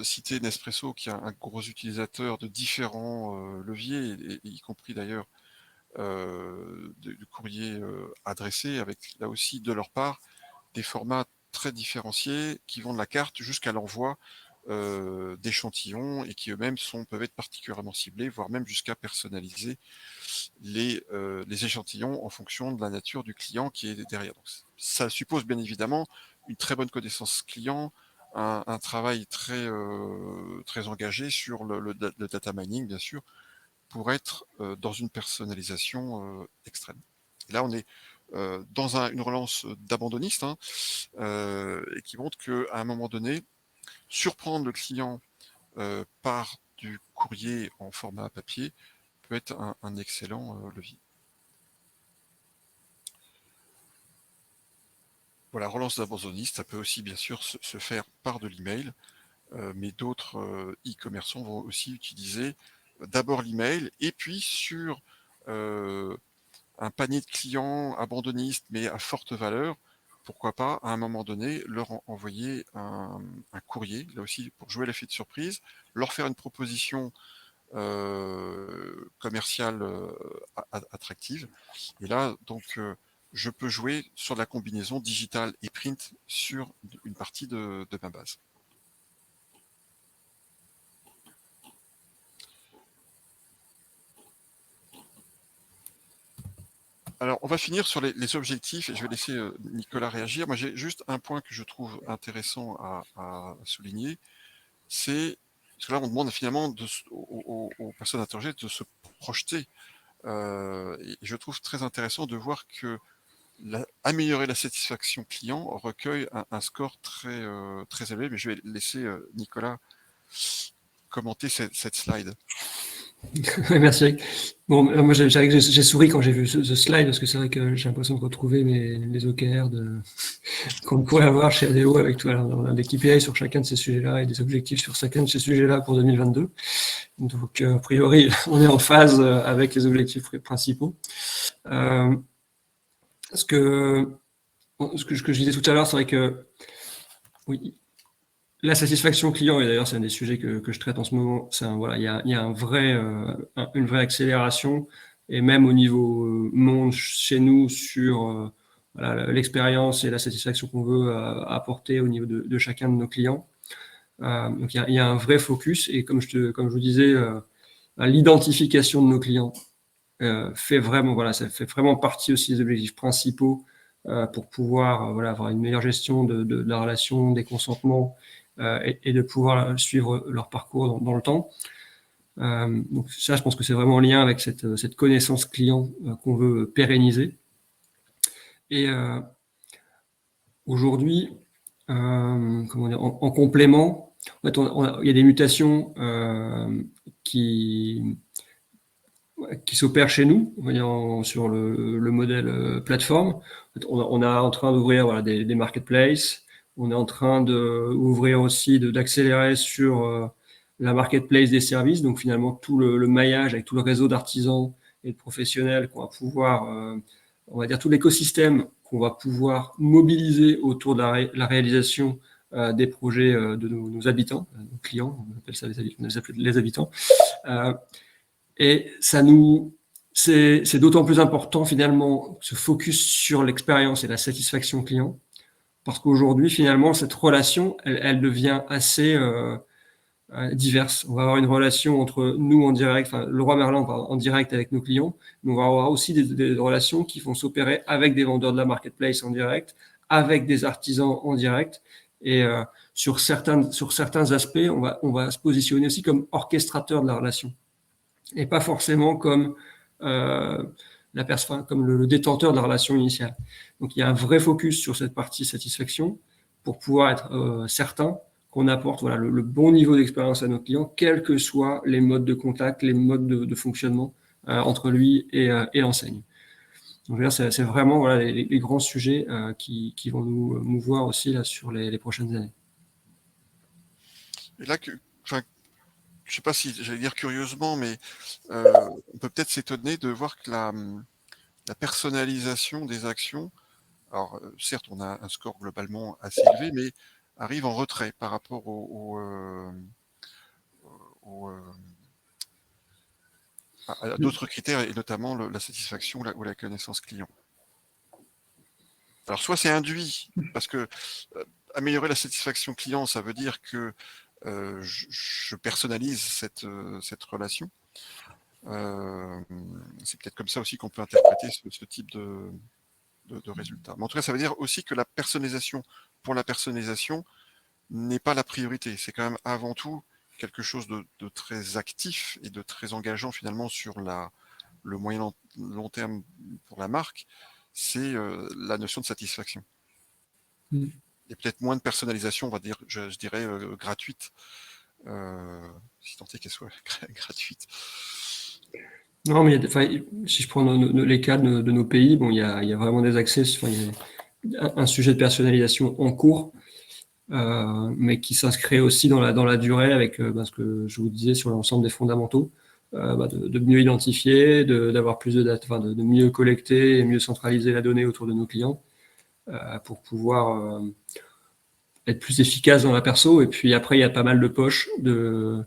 citer Nespresso, qui est un gros utilisateur de différents leviers, y compris d'ailleurs du courrier adressé, avec là aussi de leur part des formats très différenciés qui vont de la carte jusqu'à l'envoi d'échantillons, et qui eux-mêmes peuvent être particulièrement ciblés, voire même jusqu'à personnaliser les échantillons en fonction de la nature du client qui est derrière. Donc, ça suppose bien évidemment une très bonne connaissance client, un travail très engagé sur le data mining, bien sûr, pour être dans une personnalisation extrême. Et là, on est dans une relance d'abandonnistes, et qui montre qu'à un moment donné, surprendre le client par du courrier en format papier peut être un excellent levier. Voilà, relance d'abandonnistes, ça peut aussi bien sûr se faire par de l'email, mais d'autres e-commerçants vont aussi utiliser d'abord l'email, et puis sur un panier de clients abandonnistes mais à forte valeur, pourquoi pas à un moment donné leur envoyer un courrier, là aussi pour jouer l'effet de surprise, leur faire une proposition commerciale attractive. Et là, donc, je peux jouer sur la combinaison digitale et print sur une partie de ma base. Alors, on va finir sur les objectifs, et je vais laisser Nicolas réagir. Moi, j'ai juste un point que je trouve intéressant à souligner, c'est parce que là, on demande finalement aux personnes interrogées de se projeter Et je trouve très intéressant de voir que améliorer la satisfaction client recueille un score très élevé, mais je vais laisser Nicolas commenter cette slide. Merci Eric. Bon, moi j'ai souri quand j'ai vu ce slide parce que c'est vrai que j'ai l'impression de retrouver les OKR qu'on pourrait avoir chez ADO avec tout. Alors, on a des KPI sur chacun de ces sujets-là et des objectifs sur chacun de ces sujets-là pour 2022. Donc, a priori, on est en phase avec les objectifs principaux. Ce que je disais tout à l'heure, c'est vrai que oui, la satisfaction client, et d'ailleurs c'est un des sujets que je traite en ce moment, voilà, il y a une vraie accélération, et même au niveau monde chez nous sur voilà, l'expérience et la satisfaction qu'on veut apporter au niveau de chacun de nos clients. Donc il y a un vrai focus, et comme je vous disais, l'identification de nos clients fait vraiment partie aussi des objectifs principaux pour pouvoir voilà, avoir une meilleure gestion de la relation, des consentements et de pouvoir suivre leur parcours dans le temps. Donc ça, je pense que c'est vraiment en lien avec cette connaissance client qu'on veut pérenniser. Et aujourd'hui, comment dire, en complément, en fait, il y a des mutations qui s'opèrent chez nous, on va dire, sur le modèle plateforme. On est en train d'ouvrir voilà, des marketplaces, on est en train d'ouvrir aussi, d'accélérer sur la marketplace des services, donc finalement tout le maillage avec tout le réseau d'artisans et de professionnels qu'on va pouvoir, on va dire tout l'écosystème qu'on va pouvoir mobiliser autour de la réalisation des projets de nos habitants, nos clients, on appelle ça les habitants. Et c'est d'autant plus important finalement ce focus sur l'expérience et la satisfaction client, parce qu'aujourd'hui finalement cette relation, elle devient assez diverse. On va avoir une relation entre nous en direct, enfin Leroy Merlin en direct avec nos clients, mais on va avoir aussi des relations qui vont s'opérer avec des vendeurs de la marketplace en direct, avec des artisans en direct, et sur certains aspects, on va se positionner aussi comme orchestrateur de la relation, et pas forcément comme comme le détenteur de la relation initiale. Donc il y a un vrai focus sur cette partie satisfaction pour pouvoir être certain qu'on apporte voilà, le bon niveau d'expérience à nos clients, quels que soient les modes de contact, les modes de fonctionnement entre lui et l'enseigne. Donc c'est vraiment voilà, les grands sujets qui vont nous mouvoir aussi là, sur les prochaines années. Et là, je ne sais pas si j'allais dire curieusement, mais on peut peut-être s'étonner de voir que la personnalisation des actions, alors certes on a un score globalement assez élevé, mais arrive en retrait par rapport à d'autres critères, et notamment la satisfaction ou la connaissance client. Alors soit c'est induit, parce que améliorer la satisfaction client, ça veut dire que je personnalise cette relation. C'est peut-être comme ça aussi qu'on peut interpréter ce type de résultat. Mais en tout cas, ça veut dire aussi que la personnalisation pour la personnalisation n'est pas la priorité. C'est quand même avant tout quelque chose de très actif et de très engageant finalement sur le moyen long terme pour la marque. C'est la notion de satisfaction. Et peut-être moins de personnalisation, on va dire, je dirais gratuite, si tant est qu'elle soit gratuite. Non, mais si je prends les cas de nos pays, bon, il y a vraiment des accès, il y a un sujet de personnalisation en cours, mais qui s'inscrit aussi dans la durée avec ce que je vous disais sur l'ensemble des fondamentaux, de mieux identifier, d'avoir plus de data, de mieux collecter et mieux centraliser la donnée autour de nos clients pour pouvoir être plus efficace dans la perso. Et puis après, il y a pas mal de poches on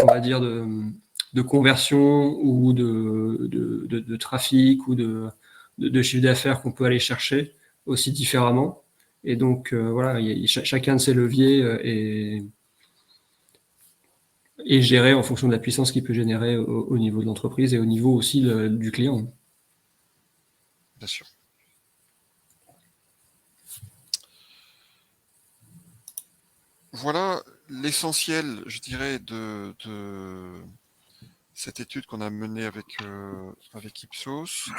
va dire de conversion ou de trafic ou de chiffre d'affaires qu'on peut aller chercher aussi différemment. Et donc, voilà, chacun de ces leviers est géré en fonction de la puissance qu'il peut générer au niveau de l'entreprise et au niveau aussi du client. Bien sûr. Voilà l'essentiel, je dirais, de cette étude qu'on a menée avec Ipsos.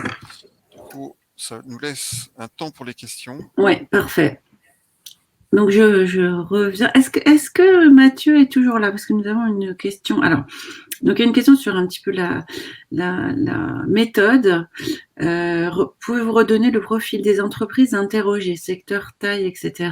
Du coup, ça nous laisse un temps pour les questions. Oui, parfait. Donc, je reviens. Est-ce que Mathieu est toujours là? Parce que nous avons une question. Alors, donc, il y a une question sur un petit peu la méthode. Pouvez-vous redonner le profil des entreprises interrogées, secteur, taille, etc.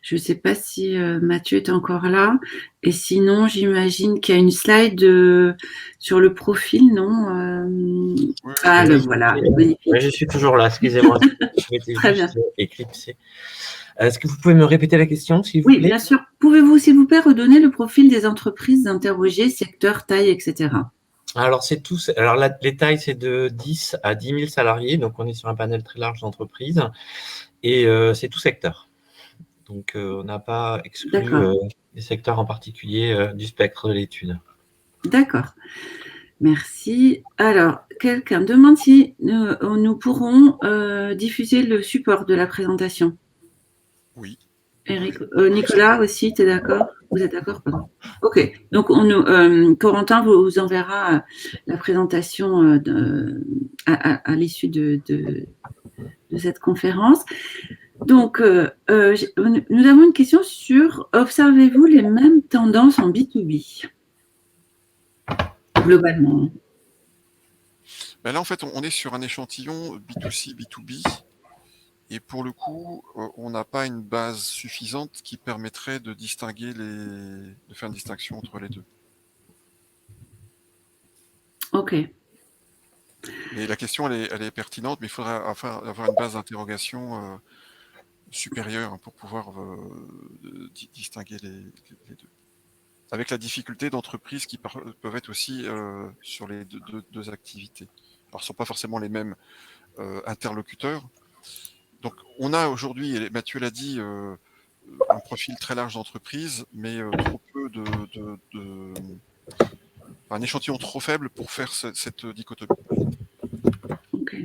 Je ne sais pas si Mathieu est encore là. Et sinon, j'imagine qu'il y a une slide sur le profil, non Oui, Ah, Oui, le voilà. oui, je suis toujours là, excusez-moi. Je m'étais Très juste bien. éclipsé. Est-ce que vous pouvez me répéter la question, s'il vous Oui, plaît? bien sûr. Pouvez-vous, s'il vous plaît, redonner le profil des entreprises interrogées, secteur, taille, etc. Alors, c'est tous. Alors, les tailles, c'est de 10 à 10 000 salariés. Donc, on est sur un panel très large d'entreprises. Et c'est tout secteur. Donc, on n'a pas exclu des secteurs en particulier du spectre de l'étude. D'accord. Merci. Alors, quelqu'un demande si nous pourrons diffuser le support de la présentation. Oui. Eric, Nicolas aussi, tu es d'accord? Vous êtes d'accord? Pardon. Ok. Donc, Corentin vous enverra la présentation à l'issue de cette conférence. Donc, nous avons une question sur observez-vous les mêmes tendances en B2B globalement? Ben là, en fait, on est sur un échantillon B2C, B2B. Et pour le coup, on n'a pas une base suffisante qui permettrait de distinguer de faire une distinction entre les deux. Ok. Mais la question, elle est pertinente, mais il faudra avoir une base d'interrogation supérieure pour pouvoir distinguer les deux. Avec la difficulté d'entreprises qui peuvent être aussi sur les deux activités. Alors, ce ne sont pas forcément les mêmes interlocuteurs. Donc, on a aujourd'hui, et Mathieu l'a dit, un profil très large d'entreprise, mais trop peu un échantillon trop faible pour faire cette dichotomie. Ok.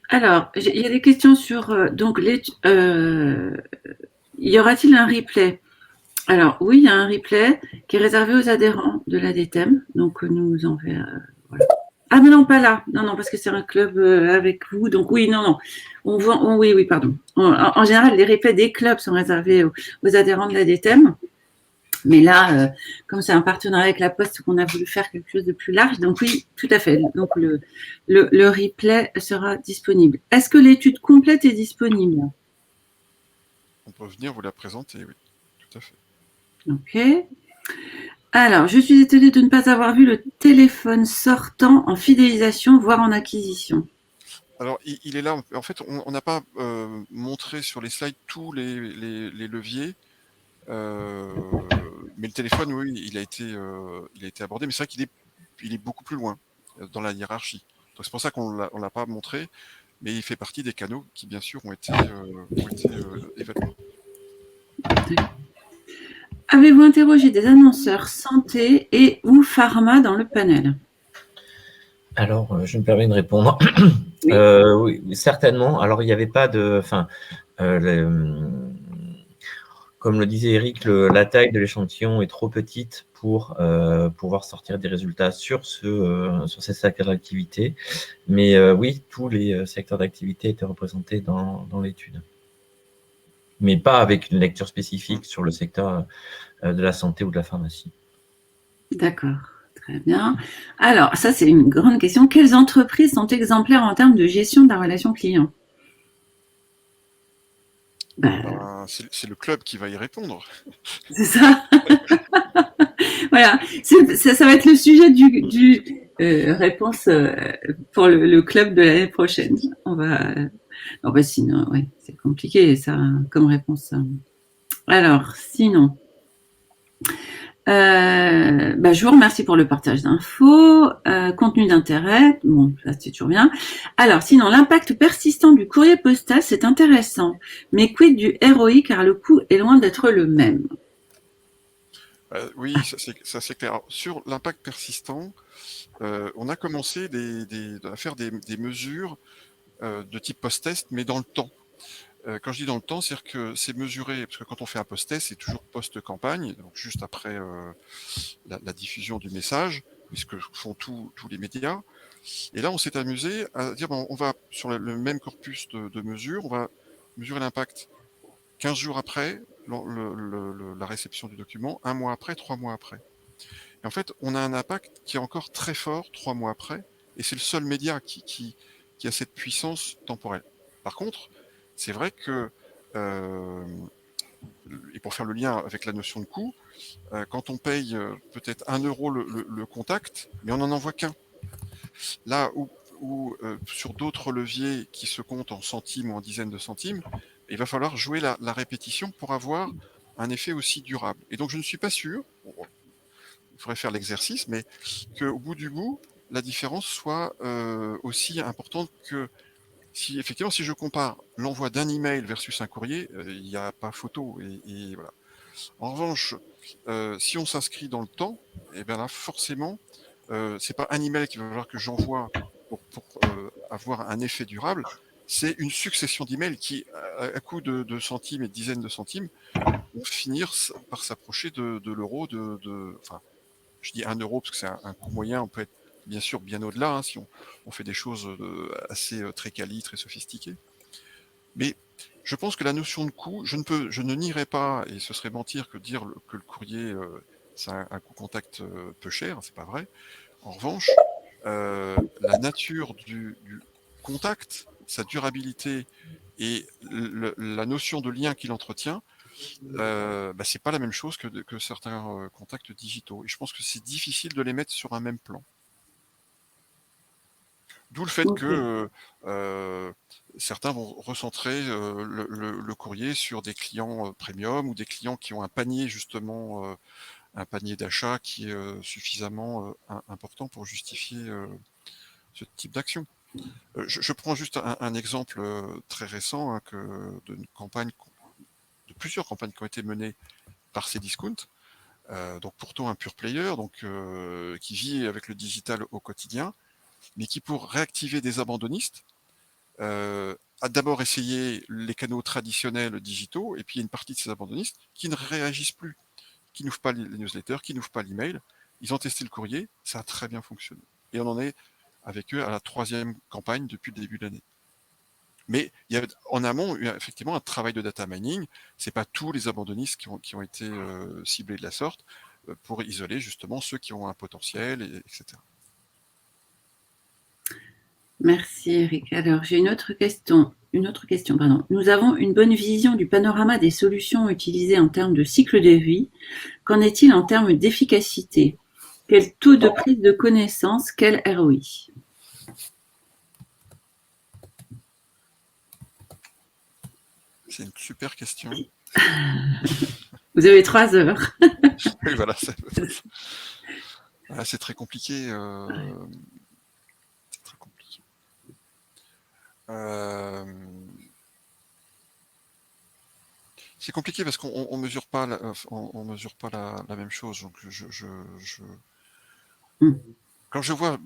Alors, il y a des questions sur donc y aura-t-il un replay? Alors oui, il y a un replay qui est réservé aux adhérents de l'ADTEM, donc nous enverrons. Voilà. Ah mais non, pas là. Non, parce que c'est un club avec vous, donc oui, non. Oui, pardon. En général, les replays des clubs sont réservés aux adhérents de l'ADTEM. Mais là, comme c'est un partenariat avec la Poste, qu'on a voulu faire quelque chose de plus large, donc oui, tout à fait. Donc le replay sera disponible. Est-ce que l'étude complète est disponible? On peut venir vous la présenter, oui, tout à fait. Ok. Alors, je suis étonnée de ne pas avoir vu le téléphone sortant en fidélisation, voire en acquisition. Alors, il est là. En fait, on n'a pas montré sur les slides tous les leviers. Mais le téléphone, oui, il a été abordé, mais c'est vrai qu'il est beaucoup plus loin dans la hiérarchie. Donc c'est pour ça qu'on l'a pas montré, mais il fait partie des canaux qui, bien sûr, ont été évalués. Avez-vous interrogé des annonceurs santé et ou pharma dans le panel? Alors, je me permets de répondre. Oui. Oui, certainement. Alors, il n'y avait pas de... comme le disait Eric, la taille de l'échantillon est trop petite pour pouvoir sortir des résultats sur ces secteurs d'activité. Mais oui, tous les secteurs d'activité étaient représentés dans l'étude. Mais pas avec une lecture spécifique sur le secteur de la santé ou de la pharmacie. D'accord, très bien. Alors, ça, c'est une grande question. Quelles entreprises sont exemplaires en termes de gestion de la relation client? C'est le club qui va y répondre. C'est ça. Voilà, ça va être le sujet du réponse pour le club de l'année prochaine. Sinon, ouais, c'est compliqué ça comme réponse. Alors, sinon, je vous remercie pour le partage d'infos, contenu d'intérêt, bon, ça c'est toujours bien. Alors, sinon, l'impact persistant du courrier postal, c'est intéressant, mais quid du ROI car le coût est loin d'être le même? Oui, ça c'est clair. Alors, sur l'impact persistant, on a commencé à faire des mesures de type post-test, mais dans le temps. Quand je dis dans le temps, c'est-à-dire que c'est mesuré, parce que quand on fait un post-test, c'est toujours post-campagne, donc juste après la diffusion du message, puisque font tous les médias. Et là, on s'est amusé à dire, bon, on va sur le même corpus de mesures, on va mesurer l'impact 15 jours après la réception du document, 1 mois après, 3 mois après. Et en fait, on a un impact qui est encore très fort 3 mois après, et c'est le seul média qui a cette puissance temporelle. Par contre, c'est vrai que, et pour faire le lien avec la notion de coût, quand on paye peut-être 1 euro le contact, mais on n'en envoie qu'un. Là où sur d'autres leviers qui se comptent en centimes ou en dizaines de centimes, il va falloir jouer la répétition pour avoir un effet aussi durable. Et donc je ne suis pas sûr, il faudrait faire l'exercice, mais qu'au bout du bout, la différence soit aussi importante que si effectivement, si je compare l'envoi d'un email versus un courrier, il n'y a pas photo. Et voilà. En revanche, si on s'inscrit dans le temps, et bien là, forcément, c'est pas un email qu'il va falloir que j'envoie pour avoir un effet durable, c'est une succession d'emails qui, à coup de centimes et de dizaines de centimes, vont finir par s'approcher de l'euro, enfin, je dis 1 euro parce que c'est un coût moyen, on peut être bien sûr bien au-delà, hein, si on fait des choses assez très quali, très sophistiquées. Mais je pense que la notion de coût, je ne nierai pas, et ce serait mentir que dire que le courrier, c'est un coût contact peu cher, c'est pas vrai. En revanche, la nature du contact, sa durabilité et la notion de lien qu'il entretient, c'est pas la même chose que certains contacts digitaux. Et je pense que c'est difficile de les mettre sur un même plan. D'où le fait que certains vont recentrer le courrier sur des clients premium ou des clients qui ont un panier justement, un panier d'achat qui est suffisamment important pour justifier ce type d'action. Je prends juste un exemple très récent hein, de plusieurs campagnes qui ont été menées par Cdiscount. Donc pourtant un pure player, donc qui vit avec le digital au quotidien, mais qui pour réactiver des abandonnistes a d'abord essayé les canaux traditionnels digitaux, et puis il y a une partie de ces abandonnistes qui ne réagissent plus, qui n'ouvrent pas les newsletters, qui n'ouvrent pas l'email. Ils ont testé le courrier, ça a très bien fonctionné. Et on en est avec eux à la 3e campagne depuis le début de l'année. Mais il y a en amont effectivement un travail de data mining. C'est pas tous les abandonnistes qui ont été ciblés de la sorte pour isoler justement ceux qui ont un potentiel, etc. Merci Eric. Alors j'ai une autre question. Pardon. Nous avons une bonne vision du panorama des solutions utilisées en termes de cycle de vie. Qu'en est-il en termes d'efficacité? Quel taux de prise de connaissance? Quel ROI? C'est une super question. Vous avez 3 heures. Oui, voilà. C'est très compliqué. C'est très compliqué. C'est compliqué parce qu'on mesure pas, on mesure pas la même chose. Donc quand je vois,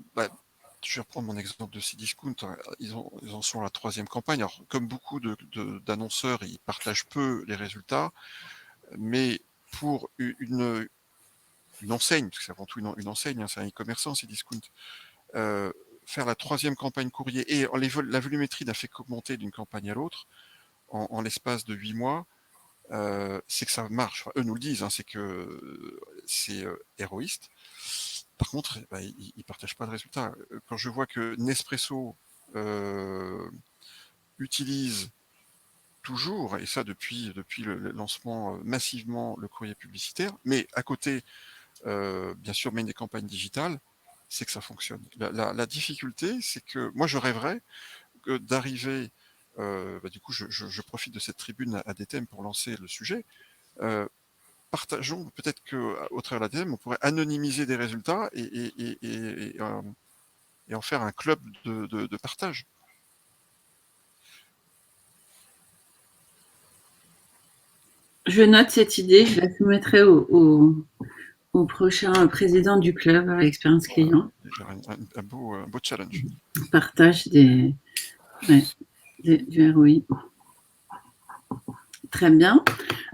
je vais reprendre mon exemple de Cdiscount, ils en sont à la 3e campagne. Alors, comme beaucoup d'annonceurs, ils partagent peu les résultats, mais pour une enseigne, parce que c'est avant tout une enseigne, hein, c'est un e-commerçant, Cdiscount, faire la 3e campagne courrier et la volumétrie n'a fait qu'augmenter d'une campagne à l'autre en l'espace de 8 mois, c'est que ça marche. Enfin, eux nous le disent, hein, c'est que c'est héroïste. Par contre, ils ne partagent pas de résultats. Quand je vois que Nespresso utilise toujours, et ça depuis le lancement massivement, le courrier publicitaire, mais à côté, bien sûr, mène des campagnes digitales, c'est que ça fonctionne. La difficulté, c'est que moi, je rêverais d'arriver, du coup, je profite de cette tribune à DTM pour lancer le sujet, partageons, peut-être qu'au travers de l'ADM, on pourrait anonymiser des résultats et en faire un club de partage. Je note cette idée, je la soumettrai au prochain président du club à expérience client. Un beau challenge. Partage du ROI. Très bien.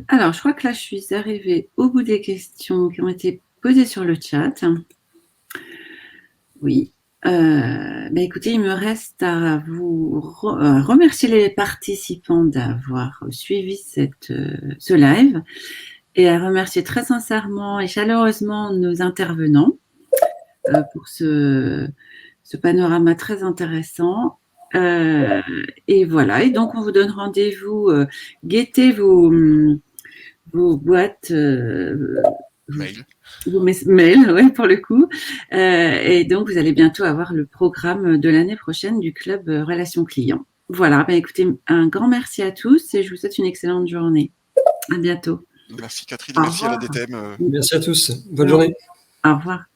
Alors, je crois que là, je suis arrivée au bout des questions qui ont été posées sur le chat. Oui. Écoutez, il me reste à vous remercier les participants d'avoir suivi ce live et à remercier très sincèrement et chaleureusement nos intervenants pour ce panorama très intéressant. Et voilà, et donc on vous donne rendez-vous, guettez vos boîtes Mail. vos mails, ouais, pour le coup. Et donc vous allez bientôt avoir le programme de l'année prochaine du club Relations Clients. Voilà, écoutez, un grand merci à tous et je vous souhaite une excellente journée. À bientôt. Merci Catherine, Au merci à la revoir. DTM. Merci à tous. Bonne journée. Au revoir.